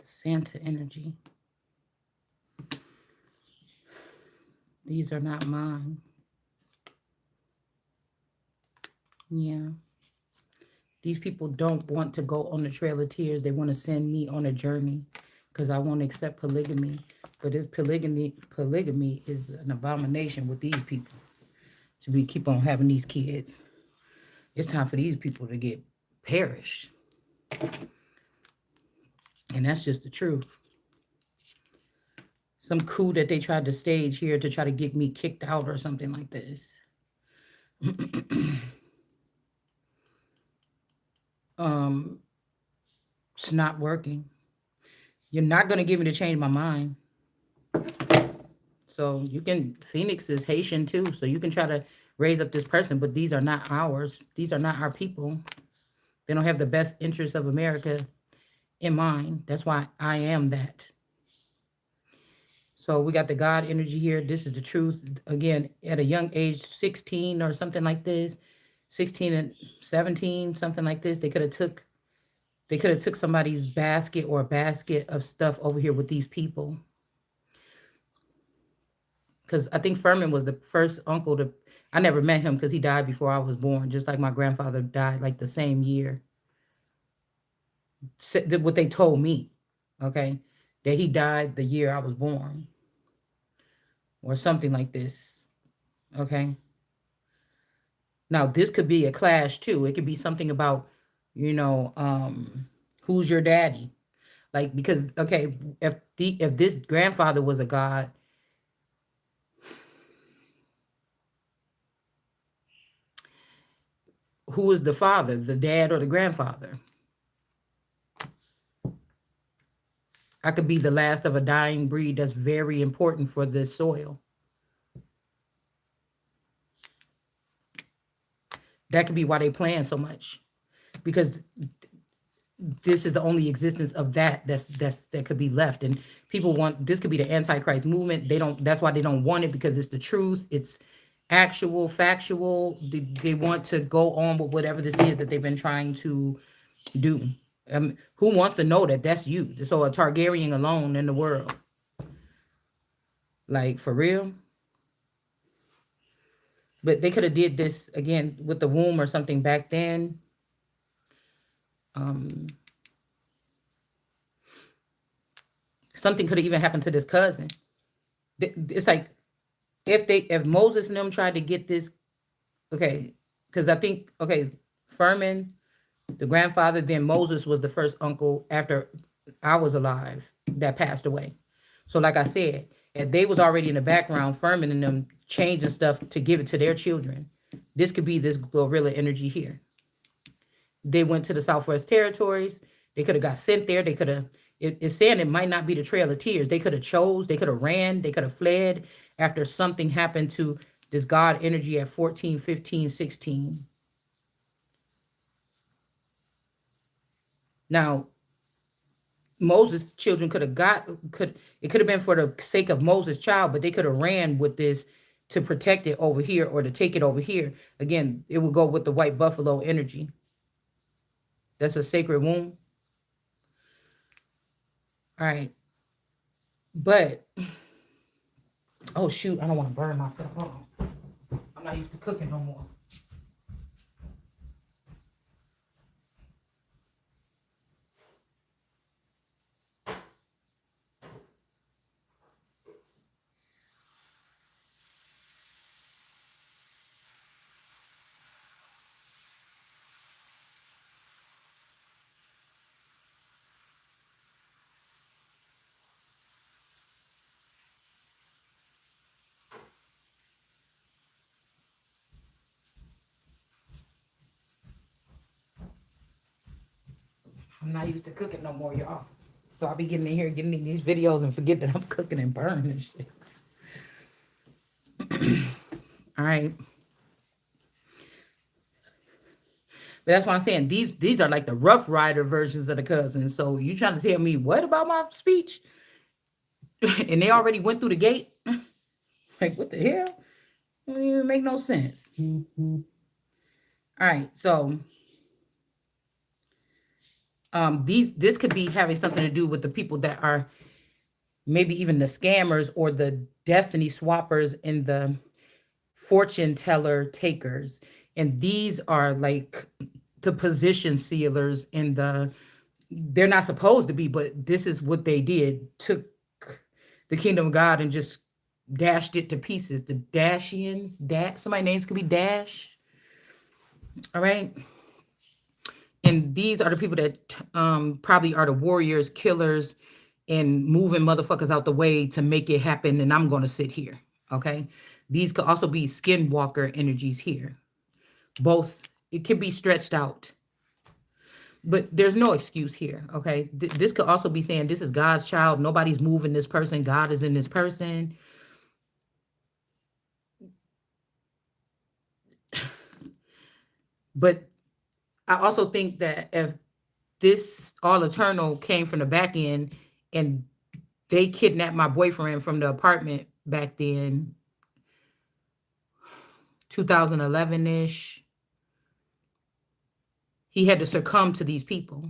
Santa energy. These are not mine. Yeah. These people don't want to go on the Trail of Tears. They want to send me on a journey because I won't accept polygamy. But this polygamy is an abomination with these people to be keep on having these kids. It's time for these people to get perished. And that's just the truth. Some coup that they tried to stage here to try to get me kicked out or something like this. It's not working. You're not going to get me to change my mind. So you can, Phoenix is Haitian too. So you can try to raise up this person, but these are not ours. These are not our people. They don't have the best interests of America in mind. That's why I am that. So we got the God energy here. This is the truth. Again, at a young age, 16 or something like this, 16 and 17, something like this, they could have took somebody's basket or a basket of stuff over here with these people. Because I think Furman was the first uncle to, I never met him because he died before I was born, just like my grandfather died like the same year. What they told me, okay, that he died the year I was born or something like this, okay. Now this could be a clash too. It could be something about, you know, who's your daddy, like, because okay, if this grandfather was a god, who is the father, the dad or the grandfather? I could be the last of a dying breed that's very important for this soil. That could be why they plan so much, because this is the only existence of that could be left. And people want, this could be the Antichrist movement. They don't, that's why they don't want it, because it's the truth. It's actual, factual. They want to go on with whatever this is that they've been trying to do. Who wants to know that that's you? So a Targaryen alone in the world, like, for real. But they could have did this again with the womb or something back then. Um, Something could have even happened to this cousin. It's like if Moses and them tried to get this, okay, because I think, okay, Furman, the grandfather, then Moses was the first uncle after I was alive that passed away. So like I said, if they was already in the background, Furman and them changing stuff to give it to their children, this could be this gorilla energy here. They went to the Southwest Territories. They could have got sent there. They could have, it's saying it might not be the Trail of Tears. They could have chose, they could have ran, they could have fled after something happened to this God energy at 14, 15, 16. Now, Moses' children could have it could have been for the sake of Moses' child, but they could have ran with this to protect it over here or to take it over here. Again, it would go with the white buffalo energy. That's a sacred womb. All right. But, oh shoot, I don't want to burn myself. Hold on. I'm not used to cooking no more. I'm not used to cooking no more, y'all. So I'll be getting in here, getting in these videos and forget that I'm cooking and burning and shit. All right. But that's why I'm saying these are like the Rough Rider versions of the cousins. So you trying to tell me what about my speech? And they already went through the gate? Like, what the hell? It don't even make no sense. All right, so This could be having something to do with the people that are maybe even the scammers or the destiny swappers and the fortune teller takers. And these are like the position sealers and they're not supposed to be, but this is what they did. Took the kingdom of God and just dashed it to pieces. The Dashians, somebody's names could be Dash. All right. And these are the people that probably are the warriors, killers, and moving motherfuckers out the way to make it happen. And I'm going to sit here. Okay. These could also be skinwalker energies here. Both, it could be stretched out. But there's no excuse here. Okay. This could also be saying this is God's child. Nobody's moving this person. God is in this person. But I also think that if this all eternal came from the back end and they kidnapped my boyfriend from the apartment back then, 2011-ish, he had to succumb to these people.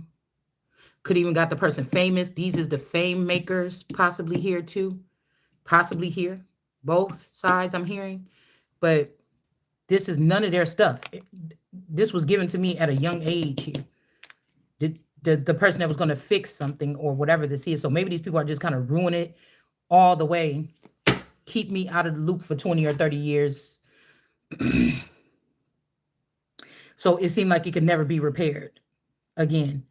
Could even got the person famous. These is the fame makers possibly here too. Possibly here. Both sides I'm hearing. But this is none of their stuff. This was given to me at a young age here. The person that was going to fix something or whatever this is. So maybe these people are just kind of ruining it all the way. Keep me out of the loop for 20 or 30 years. So it seemed like it could never be repaired again.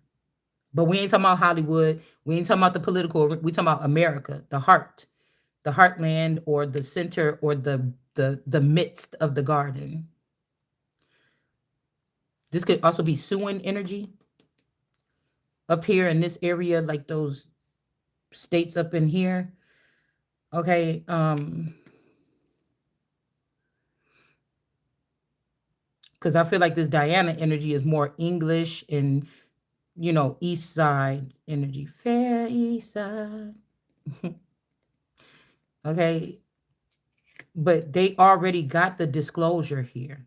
But we ain't talking about Hollywood. We ain't talking about the political. We talking about America, the heartland, or the center, or the midst of the garden. This could also be suing energy up here in this area, like those states up in here. Okay. Because I feel like this Diana energy is more English and, East Side energy. Fair East Side. Okay. But they already got the disclosure here.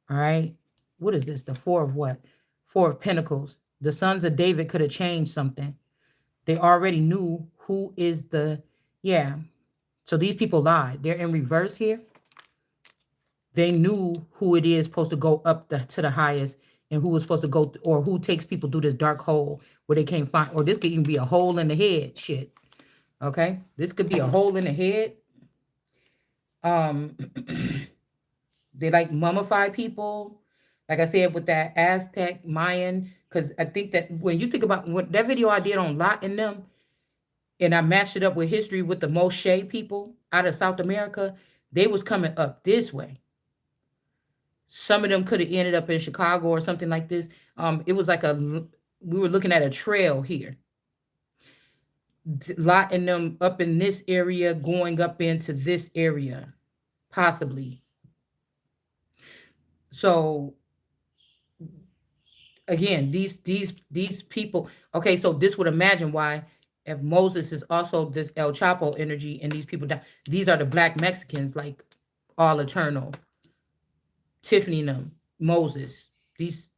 All right. What is this? The Four of what? Four of Pentacles. The sons of David could have changed something. They already knew who is so these people lied. They're in reverse here. They knew who it is supposed to go up to the highest and who was supposed to go, or who takes people through this dark hole where they can't find, or this could even be a hole in the head shit. Okay. This could be a hole in the head. They like mummify people. Like I said, with that Aztec, Mayan, because I think that when you think about what that video I did on Lot and them, and I matched it up with history with the Moshe people out of South America, they was coming up this way. Some of them could have ended up in Chicago or something like this. It was like we were looking at a trail here. Lot and them up in this area, going up into this area, possibly. So again, these people. Okay, so this would imagine why, if Moses is also this El Chapo energy and these people die, these are the black Mexicans, like all eternal. Tiffany and them, Moses. These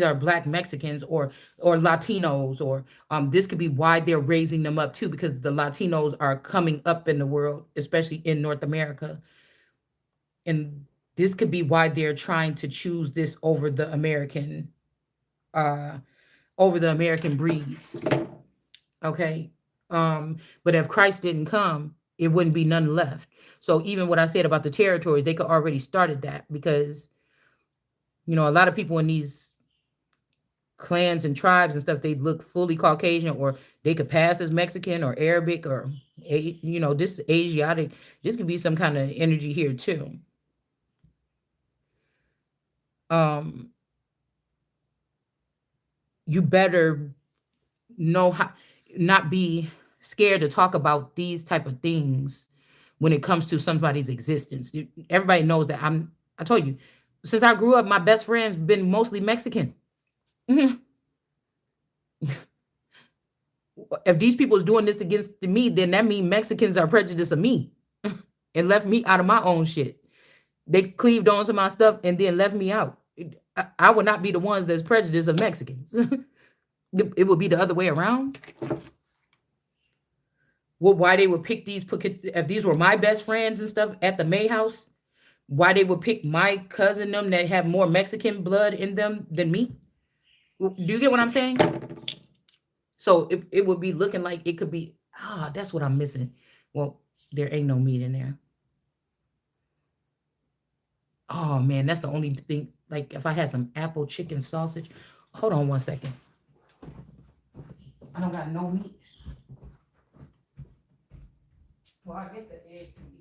are black Mexicans or Latinos, or this could be why they're raising them up too, because the Latinos are coming up in the world, especially in North America. And this could be why they're trying to choose this over the American breeds. Okay. But if Christ didn't come, it wouldn't be none left. So even what I said about the territories, they could already started that, because, a lot of people in these clans and tribes and stuff, they look fully Caucasian, or they could pass as Mexican or Arabic, or, this Asiatic. This could be some kind of energy here too. You better know how, not be scared to talk about these type of things when it comes to somebody's existence. Everybody knows that I told you, since I grew up, my best friend's been mostly Mexican. If these people is doing this against me, then that means Mexicans are prejudiced of me and left me out of my own shit. They cleaved onto my stuff and then left me out. I would not be the ones that's prejudiced of Mexicans. It would be the other way around. Well, why they would pick these? If these were my best friends and stuff at the May house, why they would pick my cousin them that have more Mexican blood in them than me? Do you get what I'm saying? So it would be looking like it could be. That's what I'm missing. Well, there ain't no meat in there. Oh man, that's the only thing. Like if I had some apple chicken sausage. Hold on 1 second. I don't got no meat. Well, I guess the eggs can be.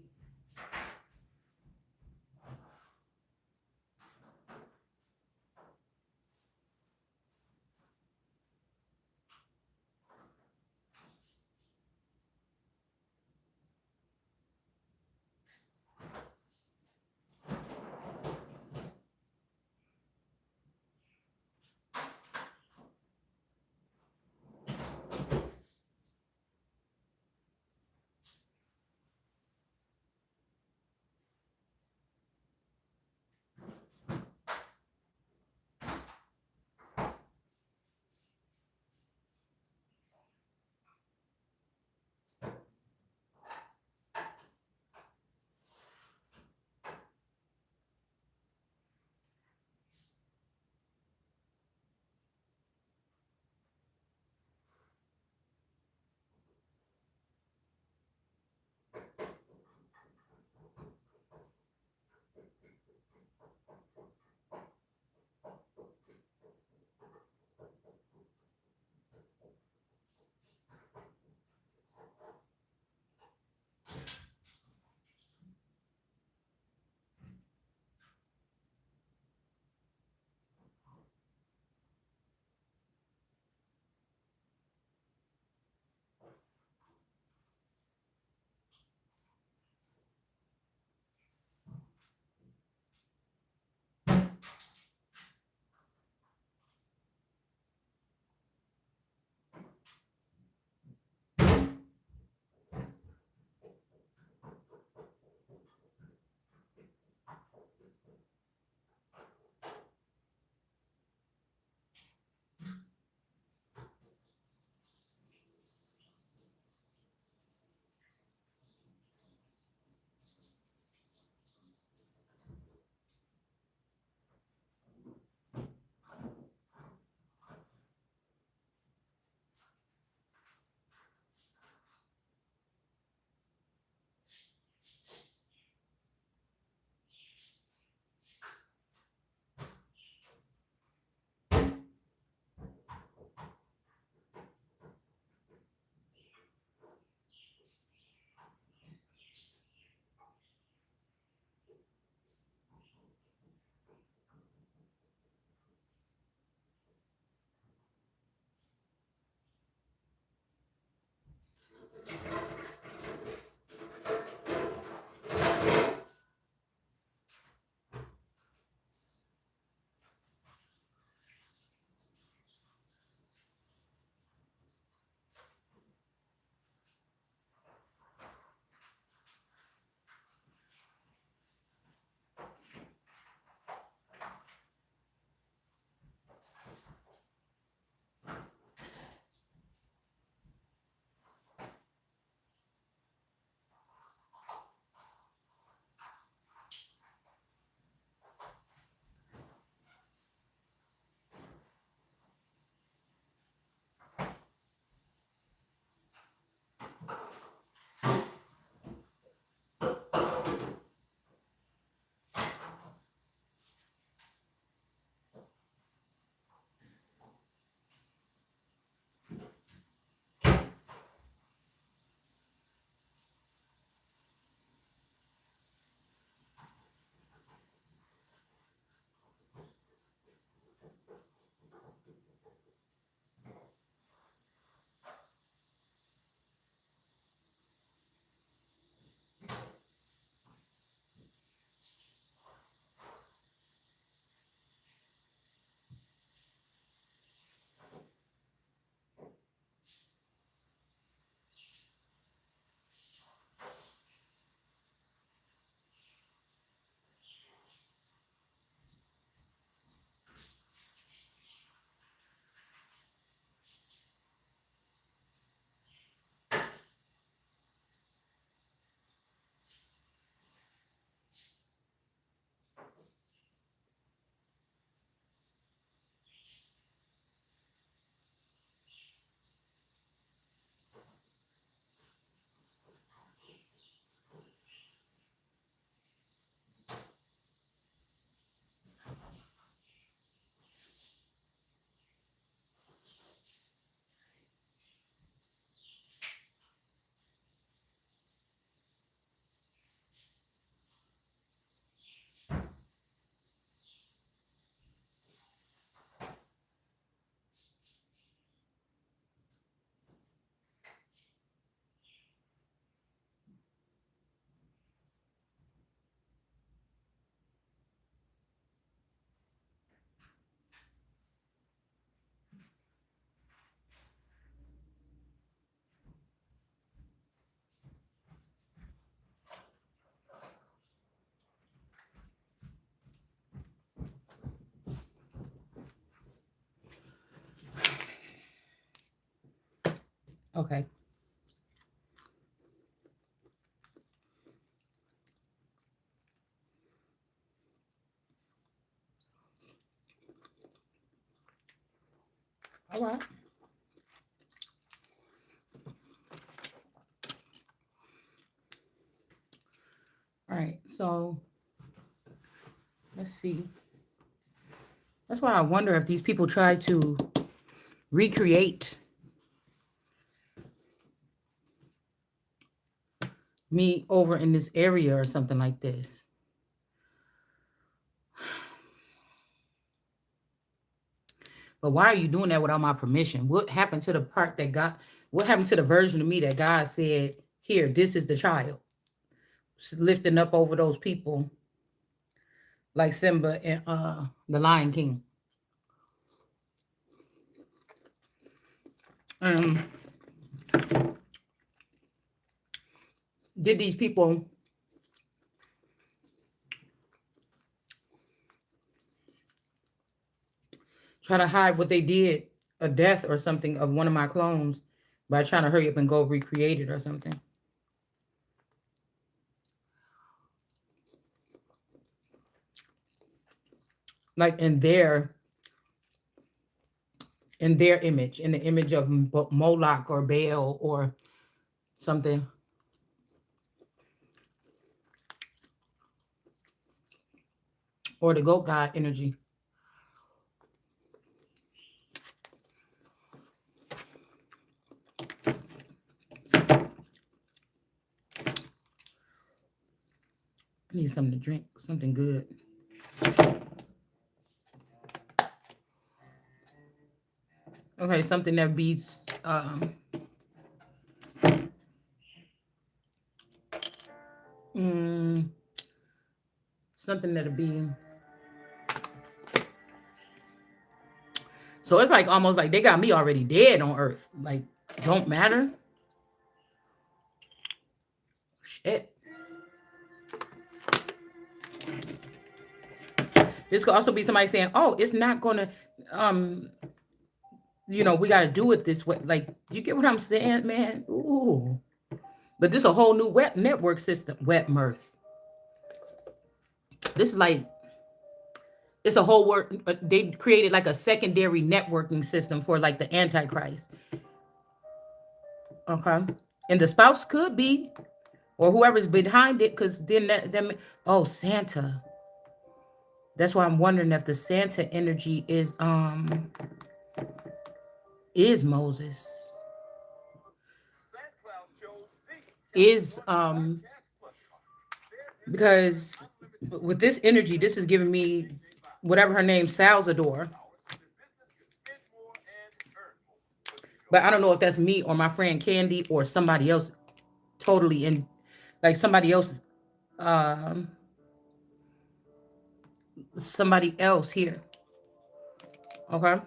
Okay. All right. All right. So let's see. That's why I wonder if these people try to recreate me over in this area or something like this. But why are you doing that without my permission? What happened to the part that God, what happened to the version of me that God said, here, this is the child, lifting up over those people like Simba and the Lion King? Um, did these people try to hide what they did, a death or something of one of my clones, by trying to hurry up and go recreate it or something? Like in their image, in the image of Moloch or Baal or something, or the goat god energy. I need something to drink, something good. Okay, something that beats mm, something that'll be. So it's like almost like they got me already dead on Earth. Like, don't matter. Shit. This could also be somebody saying, "Oh, it's not gonna, um, we got to do it this way." Like, you get what I'm saying, man? Ooh. But this is a whole new web network system, web mirth. This is like, it's a whole work. They created like a secondary networking system for like the Antichrist. Okay, and the spouse could be, or whoever's behind it, because then oh, Santa. That's why I'm wondering if the Santa energy is Moses. Is because with this energy, this is giving me whatever her name, Salzador. But I don't know if that's me or my friend Candy or somebody else totally in, like um somebody else here. Okay.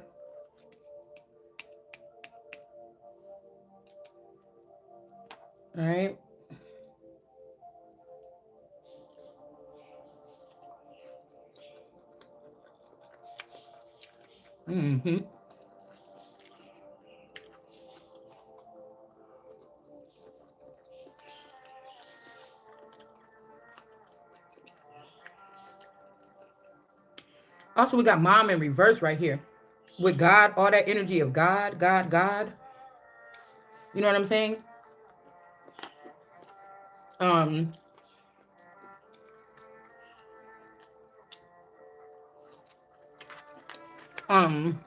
All right. Mm-hmm. Also, we got mom in reverse right here. With God, all that energy of God, God, God. You know what I'm saying? Um, um,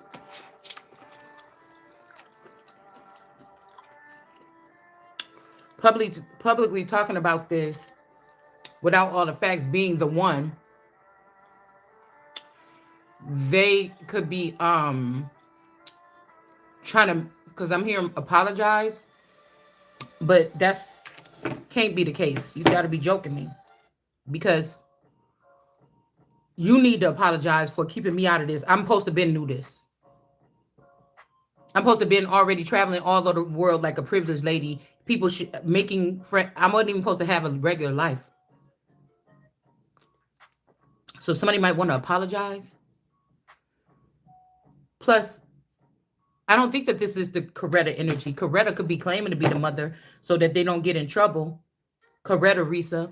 publicly talking about this without all the facts being the one, they could be trying to, because I'm hearing apologize, but that's can't be the case. You gotta be joking me, because you need to apologize for keeping me out of this. I'm supposed to been knew this. I'm supposed to been already traveling all over the world like a privileged lady. People making friend. I wasn't even supposed to have a regular life. So somebody might want to apologize. Plus, I don't think that this is the Coretta energy. Coretta could be claiming to be the mother so that they don't get in trouble. Coretta Risa,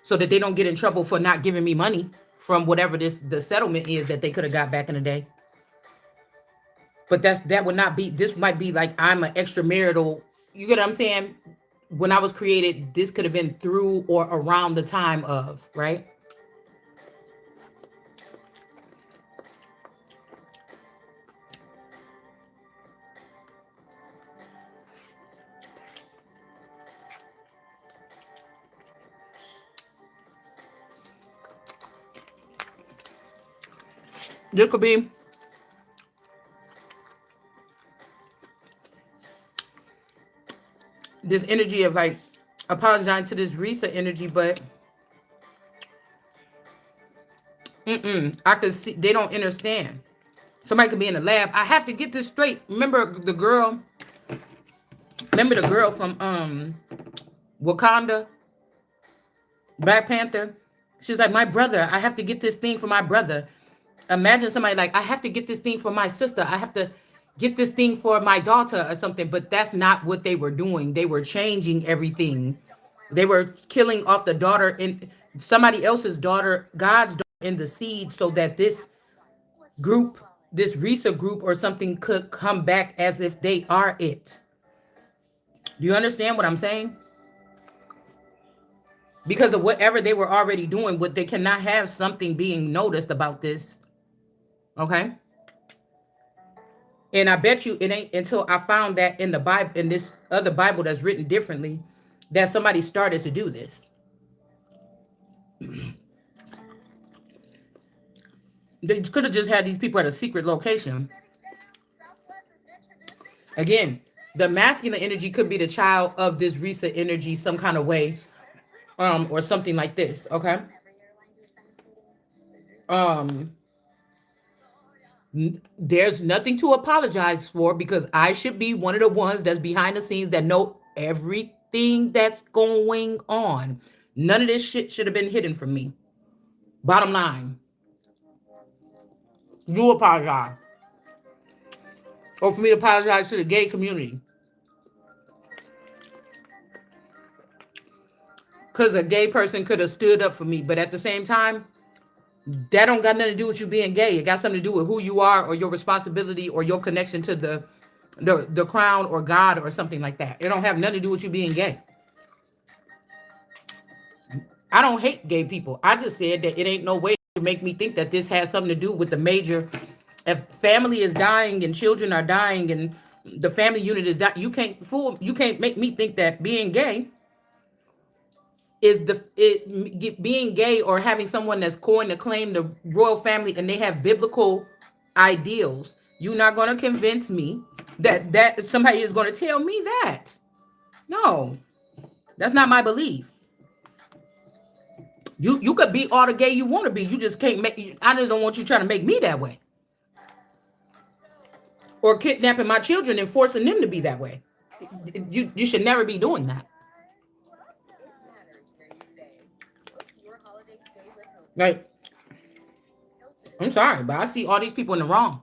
so that they don't get in trouble for not giving me money from whatever the settlement is that they could have got back in the day. But that would not be. This might be like I'm an extramarital. You get what I'm saying? When I was created, this could have been through or around the time of, right? This could be this energy of like apologizing to this Risa energy, but I could see they don't understand. Somebody could be in the lab. I have to get this straight. Remember the girl? Remember the girl from Wakanda, Black Panther? She's like, my brother. I have to get this thing for my brother. Imagine somebody like, I have to get this thing for my sister. I have to get this thing for my daughter or something. But that's not what they were doing. They were changing everything. They were killing off the daughter in somebody else's daughter, God's daughter in the seed, so that this group, this Risa group or something could come back as if they are it. Do you understand what I'm saying? Because of whatever they were already doing, what they cannot have something being noticed about this. Okay. And I bet you it ain't until I found that in the Bible, in this other Bible that's written differently, that somebody started to do this. They could have just had these people at a secret location. Again, the masculine energy could be the child of this Risa energy some kind of way, or something like this. Okay. There's nothing to apologize for because I should be one of the ones that's behind the scenes that know everything that's going on. None of this shit should have been hidden from me. Bottom line, you apologize. Or for me to apologize to the gay community. Because a gay person could have stood up for me. But at the same time, that don't got nothing to do with you being gay. It got something to do with who you are or your responsibility or your connection to the crown or God or something like that. It don't have nothing to do with you being gay. I don't hate gay people. I just said that it ain't no way to make me think that this has something to do with the major. If family is dying and children are dying and the family unit is dying, you can't make me think that being gay is being gay or having someone that's going to claim the royal family and they have biblical ideals. You're not going to convince me that somebody is going to tell me that. No, that's not my belief. You could be all the gay you want to be. You just can't make. I just don't want you trying to make me that way, or kidnapping my children and forcing them to be that way. You should never be doing that. Like, I'm sorry, but I see all these people in the wrong.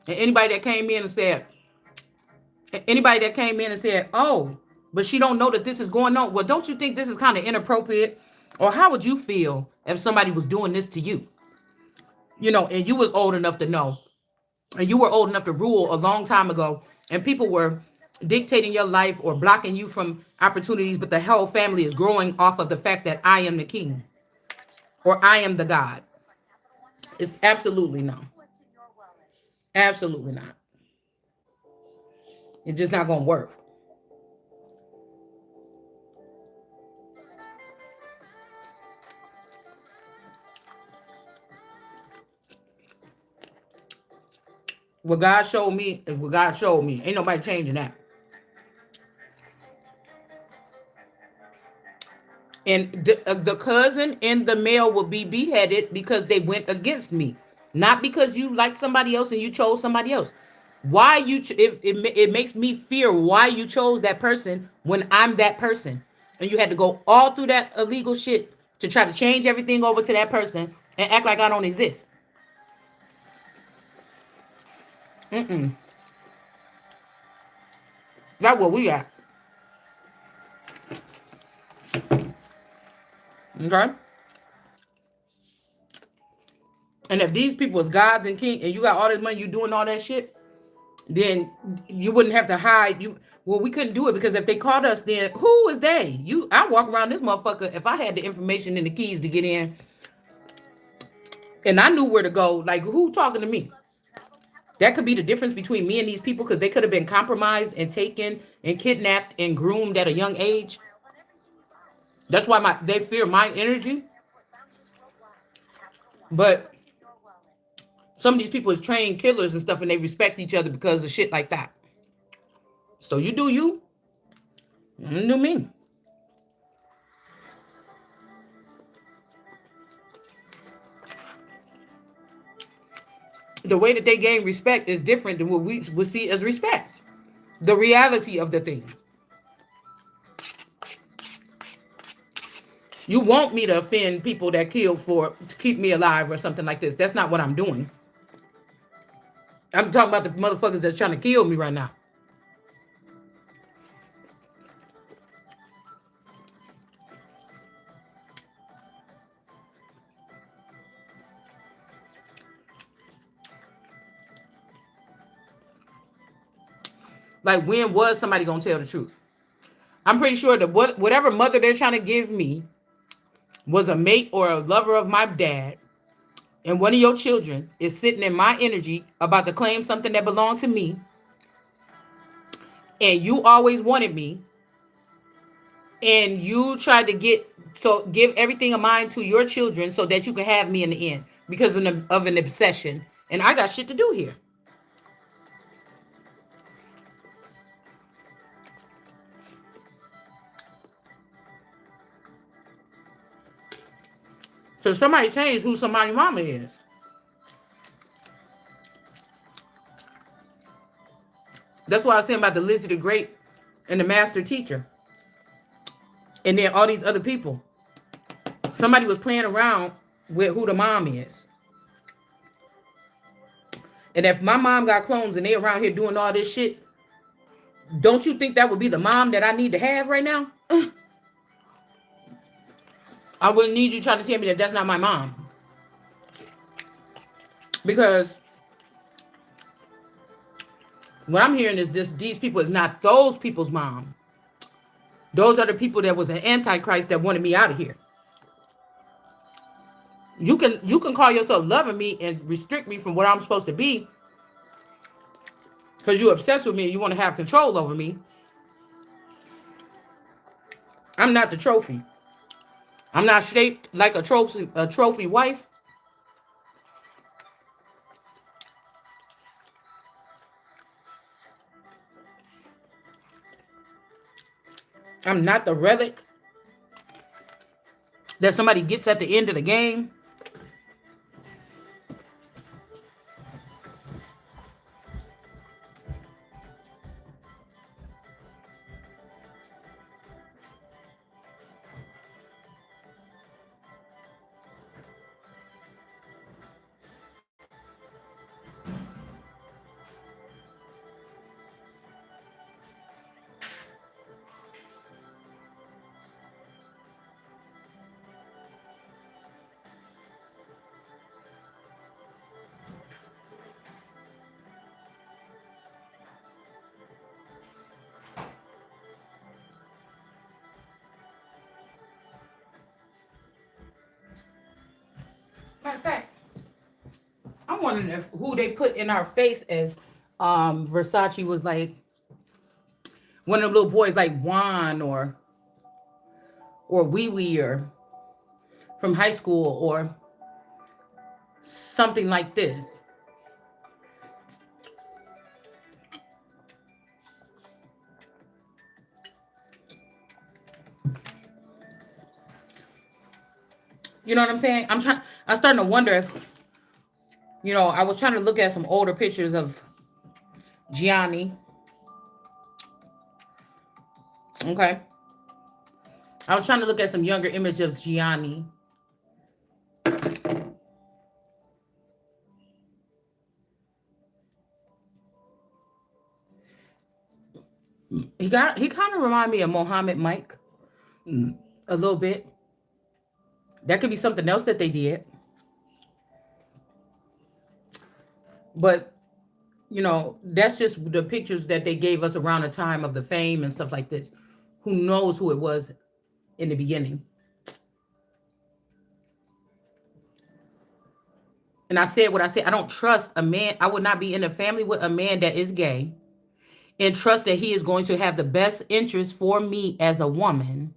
And anybody that came in and said, oh, but she don't know that this is going on. Well, don't you think this is kind of inappropriate? Or how would you feel if somebody was doing this to you? You know, and you was old enough to know. And you were old enough to rule a long time ago. And people were dictating your life or blocking you from opportunities. But the whole family is growing off of the fact that I am the king. Or I am the God. It's absolutely no. Absolutely not. It's just not going to work. What God showed me is what God showed me. Ain't nobody changing that. And the cousin and the male will be beheaded because they went against me. Not because you like somebody else and you chose somebody else. Why you it makes me fear why you chose that person when I'm that person. And you had to go all through that illegal shit to try to change everything over to that person and act like I don't exist. Mm-mm. That's what we got. Okay? And if these people is gods and king and you got all this money, you doing all that shit, then you wouldn't have to hide. Well, we couldn't do it because if they caught us, then who is they? I walk around this motherfucker. If I had the information and the keys to get in and I knew where to go, like who talking to me? That could be the difference between me and these people because they could have been compromised and taken and kidnapped and groomed at a young age. That's why they fear my energy. But some of these people is trained killers and stuff, and they respect each other because of shit like that. So you do you, and do me. The way that they gain respect is different than what we would see as respect. The reality of the thing. You want me to offend people that kill to keep me alive or something like this. That's not what I'm doing. I'm talking about the motherfuckers that's trying to kill me right now. Like, when was somebody gonna tell the truth? I'm pretty sure that whatever mother they're trying to give me was a mate or a lover of my dad, and one of your children is sitting in my energy about to claim something that belonged to me, and you always wanted me, and you tried to give everything of mine to your children so that you can have me in the end because of an obsession. And I got shit to do here. So somebody changed who somebody's mama is. That's why I was saying about the Lizzie the Great and the master teacher. And then all these other people. Somebody was playing around with who the mom is. And if my mom got clones and they around here doing all this shit, don't you think that would be the mom that I need to have right now? I wouldn't need you trying to tell me that that's not my mom. Because what I'm hearing is these people is not those people's mom. Those are the people that was an antichrist that wanted me out of here. You can call yourself loving me and restrict me from what I'm supposed to be because you're obsessed with me and you want to have control over me. I'm not the trophy. I'm not shaped like a trophy wife. I'm not the relic that somebody gets at the end of the game. Matter of fact, I'm wondering if who they put in our face as Versace was like one of the little boys like Juan or Wee Wee or from high school or something like this. You know what I'm saying? I'm starting to wonder if, I was trying to look at some older pictures of Gianni. Okay. I was trying to look at some younger image of Gianni. He kind of remind me of Mohammed Mike a little bit. That could be something else that they did, but that's just the pictures that they gave us around the time of the fame and stuff like this. Who knows who it was in the beginning? And I said what I said. I don't trust a man. I would not be in a family with a man that is gay and trust that he is going to have the best interest for me as a woman.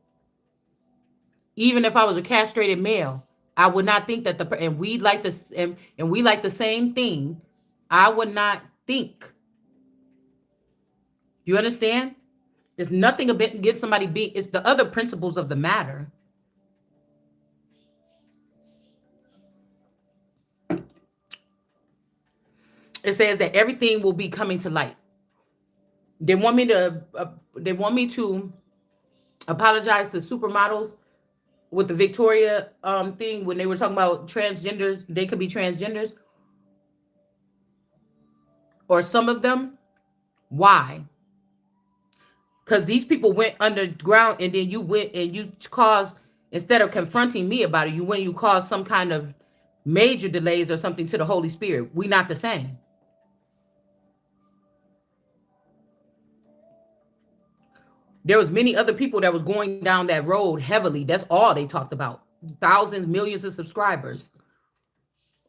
Even if I was a castrated male, I would not think that and we like this and we like the same thing. I would not think. You understand? It's nothing about get somebody being. It's the other principles of the matter. It says that everything will be coming to light. They want me to. They want me to apologize to supermodels with the Victoria thing when they were talking about transgenders. They could be transgenders, or some of them. Why? Because these people went underground, and then you went and you caused, instead of confronting me about it, you went and you caused some kind of major delays or something to the Holy Spirit. We not the same. There was many other people that was going down that road heavily. That's all they talked about. Thousands, millions of subscribers.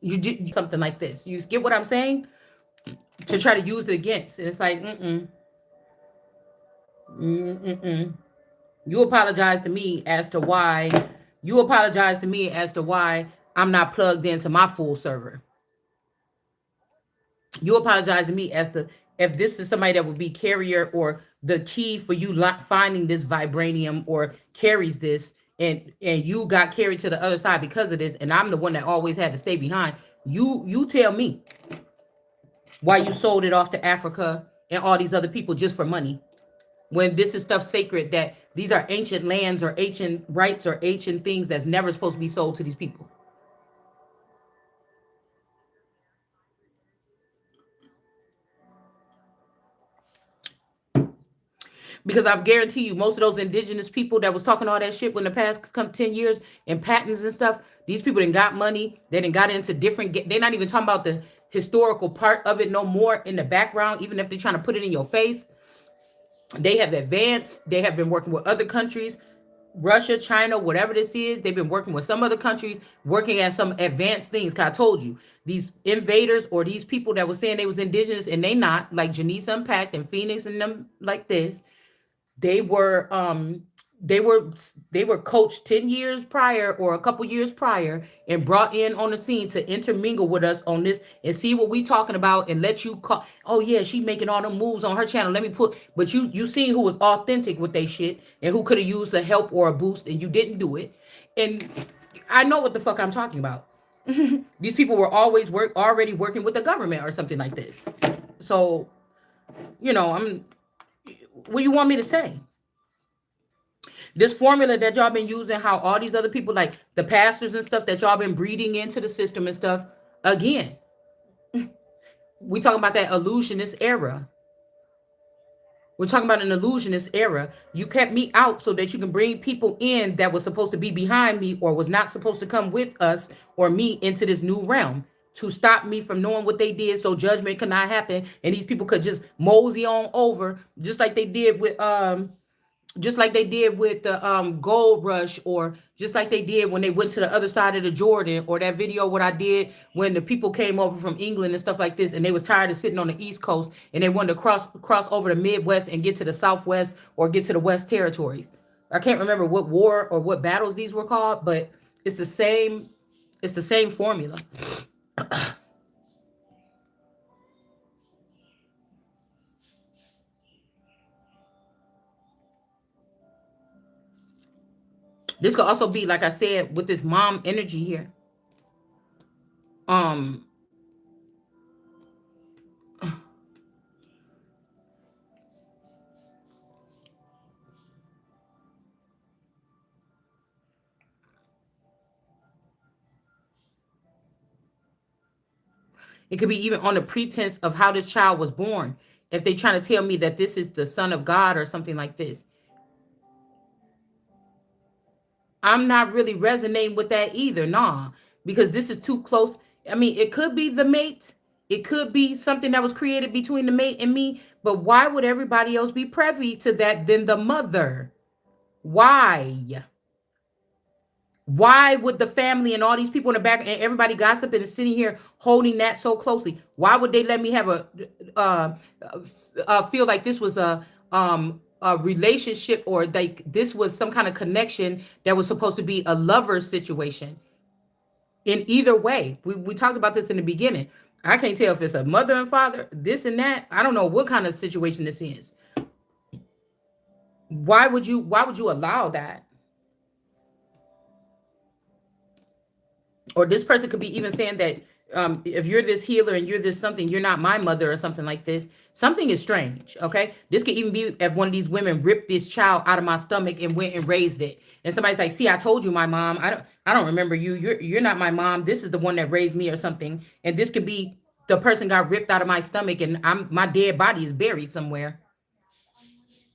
You did something like this. You get what I'm saying? To try to use it against. And it's like, mm-mm. You apologize to me as to why. You apologize to me as to why I'm not plugged into my full server. You apologize to me as to if this is somebody that would be carrier or the key for you finding this vibranium or carries this, and you got carried to the other side because of this, and I'm the one that always had to stay behind. You tell me why you sold it off to Africa and all these other people just for money, when this is stuff sacred, that these are ancient lands or ancient rights or ancient things that's never supposed to be sold to these people. Because I guarantee you, most of those indigenous people that was talking all that shit when the past come 10 years and patents and stuff, these people didn't got money. They didn't got into different, they're not even talking about the historical part of it no more in the background, even if they're trying to put it in your face. They have advanced. They have been working with other countries, Russia, China, whatever this is. They've been working with some other countries, working at some advanced things. Cause I told you, these invaders or these people that were saying they was indigenous and they not, like Janice Unpacked and Phoenix and them like this, they were they were they were coached 10 years prior or a couple years prior and brought in on the scene to intermingle with us on this and see what we talking about and let you call. Oh yeah, she making all them moves on her channel, let me put. But you seen who was authentic with they shit and who could have used a help or a boost, and you didn't do it. And I know what the fuck I'm talking about. These people were already working with the government or something like this. So I'm what you want me to say? This formula that y'all been using, how all these other people, like the pastors and stuff, that y'all been breeding into the system and stuff. Again, we talking about that illusionist era. We're talking about an illusionist era. You kept me out so that you can bring people in that was supposed to be behind me or was not supposed to come with us or me into this new realm, to stop me from knowing what they did, so judgment could not happen and these people could just mosey on over, just like they did with the gold rush, or just like they did when they went to the other side of the Jordan, or that video what I did when the people came over from England and stuff like this, and they was tired of sitting on the East Coast and they wanted to cross over the Midwest and get to the Southwest or get to the West Territories. I can't remember what war or what battles these were called, but it's the same formula. This could also be, like I said, with this mom energy here. Um, It could be even on the pretense of how this child was born. If they trying to tell me that this is the son of God or something like this, I'm not really resonating with that either, nah, because this is too close. I mean, it could be the mate, it could be something that was created between the mate and me, but why would everybody else be privy to that than the mother? Why? Why would the family and all these people in the back and everybody gossiping and sitting here holding that so closely? Why would they let me have uh, feel like this was a relationship, or like this was some kind of connection that was supposed to be a lover situation? In either way, we talked about this in the beginning. I can't tell if it's a mother and father, this and that. I don't know what kind of situation this is. Why would you allow that? Or this person could be even saying that, if you're this healer and you're this something, you're not my mother or something like this. Something is strange. Okay, this could even be if one of these women ripped this child out of my stomach and went and raised it, and somebody's like, see, I told you, my mom, I don't remember you, you're not my mom, this is the one that raised me or something. And this could be the person got ripped out of my stomach and my dead body is buried somewhere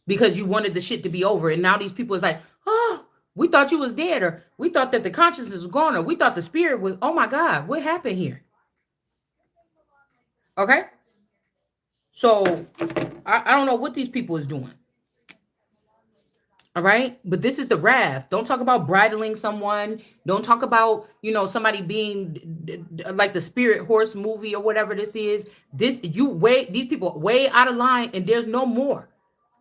because you wanted the shit to be over. And now these people is like, oh, we thought you was dead, or we thought that the consciousness was gone, or we thought the spirit was, oh my God, what happened here? Okay. So I don't know what these people is doing. All right. But this is the wrath. Don't talk about bridling someone. Don't talk about, somebody being like the spirit horse movie or whatever this is. These people way out of line, and there's no more.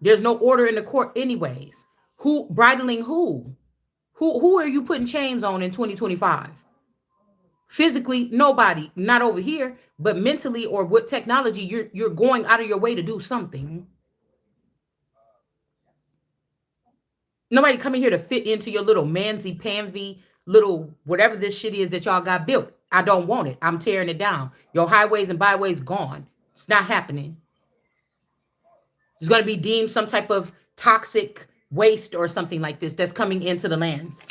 There's no order in the court anyways. Who bridling who? Who are you putting chains on in 2025? Physically, nobody, not over here, but mentally or with technology, you're going out of your way to do something. Nobody coming here to fit into your little mansy panvy little whatever this shit is that y'all got built. I don't want it. I'm tearing it down. Your highways and byways gone. It's not happening. It's going to be deemed some type of toxic waste or something like this that's coming into the lands.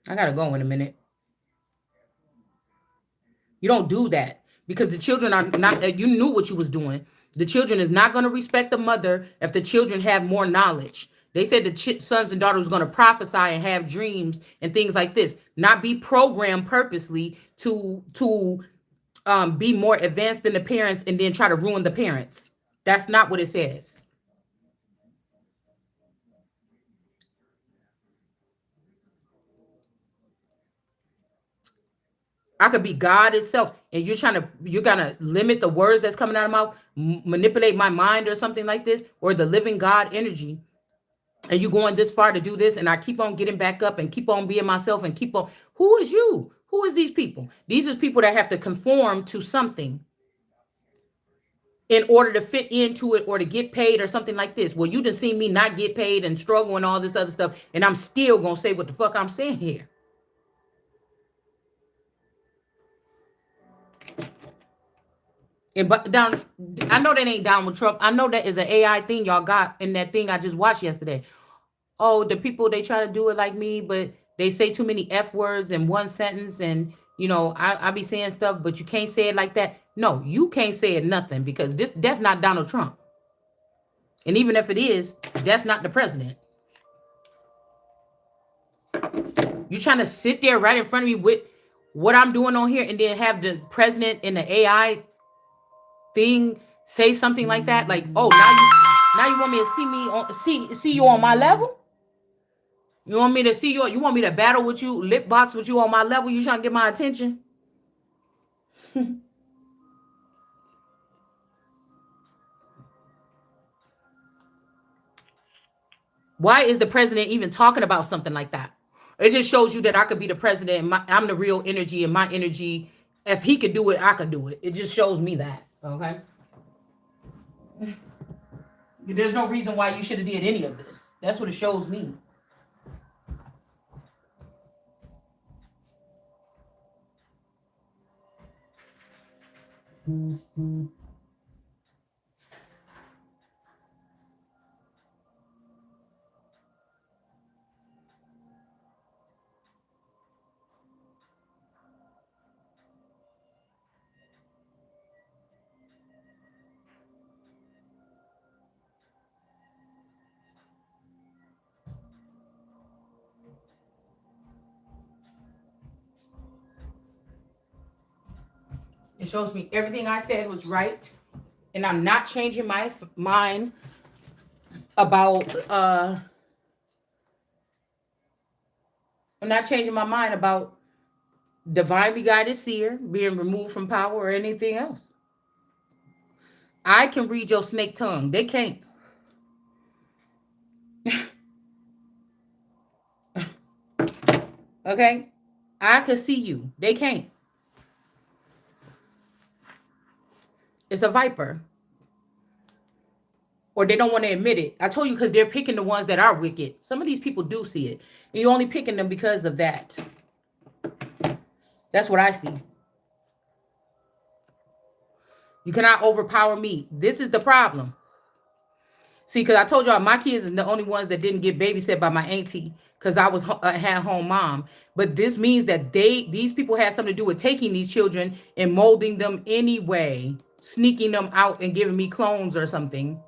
I gotta go in a minute. You don't do that because the children are not. You knew what you was doing. The children is not going to respect the mother if the children have more knowledge. They said the sons and daughters was going to prophesy and have dreams and things like this, not be programmed purposely to be more advanced than the parents and then try to ruin the parents. That's not what it says. I could be God itself, and you're gonna limit the words that's coming out of my mouth, manipulate my mind or something like this, or the living God energy. And you going this far to do this, and I keep on getting back up and keep on being myself and keep on. Who is you? Who is these people? These are people that have to conform to something in order to fit into it or to get paid or something like this. Well, you just seen me not get paid and struggle and all this other stuff, and I'm still gonna say what the fuck I'm saying here. And but down, I know that ain't Donald Trump. I know that is an AI thing y'all got in that thing I just watched yesterday. Oh, the people, they try to do it like me, but they say too many F words in one sentence, and I be saying stuff, but you can't say it like that. No, you can't say it nothing because that's not Donald Trump. And even if it is, that's not the president. You trying to sit there right in front of me with what I'm doing on here and then have the president in the AI thing say something like that? Like, oh, now you want me to see you on my level? You want me to see you? You want me to battle with you, lip box with you on my level? You trying to get my attention? Why is the president even talking about something like that? It just shows you that I could be the president and I'm the real energy, and my energy, if he could do it, I could do it. It just shows me that. Okay. There's no reason why you should have did any of this. That's what it shows me. It shows me everything I said was right. And I'm not changing my mind about I'm not changing my mind about divinely guided seer being removed from power or anything else. I can read your snake tongue. They can't. Okay? I can see you. They can't. It's a viper. Or they don't want to admit it. I told you because they're picking the ones that are wicked. Some of these people do see it. And you're only picking them because of that. That's what I see. You cannot overpower me. This is the problem. See, because I told y'all my kids are the only ones that didn't get babysat by my auntie because I was a at-home mom. But this means that these people had something to do with taking these children and molding them anyway, sneaking them out and giving me clones or something.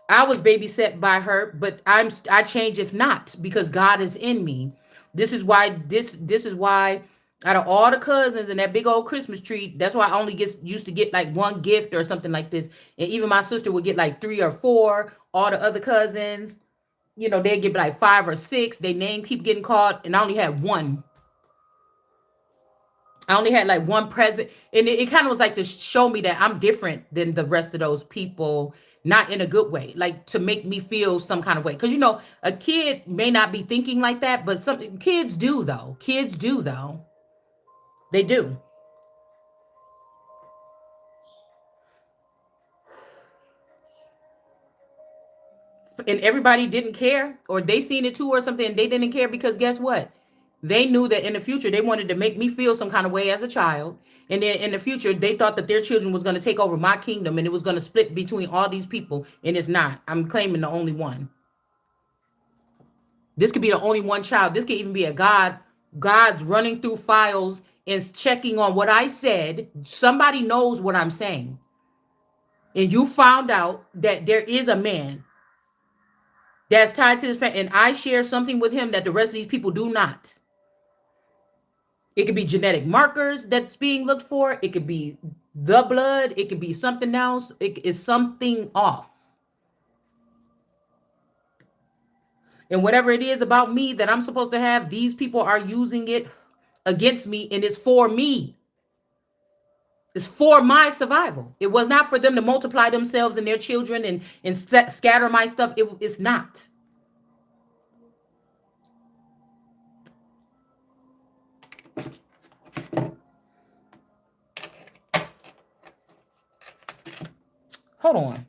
I was babysat by her, but I change if not because God is in me. This is why this is why out of all the cousins and that big old Christmas tree, that's why I only used to get like one gift or something like this. And even my sister would get like 3 or 4. All the other cousins, they'd get like 5 or 6. Their name keep getting called, and I only had one. I only had like one present, and it kind of was like to show me that I'm different than the rest of those people, not in a good way, like to make me feel some kind of way. Because a kid may not be thinking like that, but some kids do though. Kids do though. They do. And everybody didn't care, or they seen it too or something, and they didn't care because guess what? They knew that in the future they wanted to make me feel some kind of way as a child. And then in the future, they thought that their children was going to take over my kingdom and it was going to split between all these people. And it's not. I'm claiming the only one. This could be the only one child. This could even be a God's running through files and checking on what I said. Somebody knows what I'm saying. And you found out that there is a man that's tied to this family, and I share something with him that the rest of these people do not. It could be genetic markers that's being looked for. It could be the blood. It could be something else. It is something off. And whatever it is about me that I'm supposed to have, these people are using it against me, and it's for me. It's for my survival. It was not for them to multiply themselves and their children and scatter my stuff. It's not. Hold on.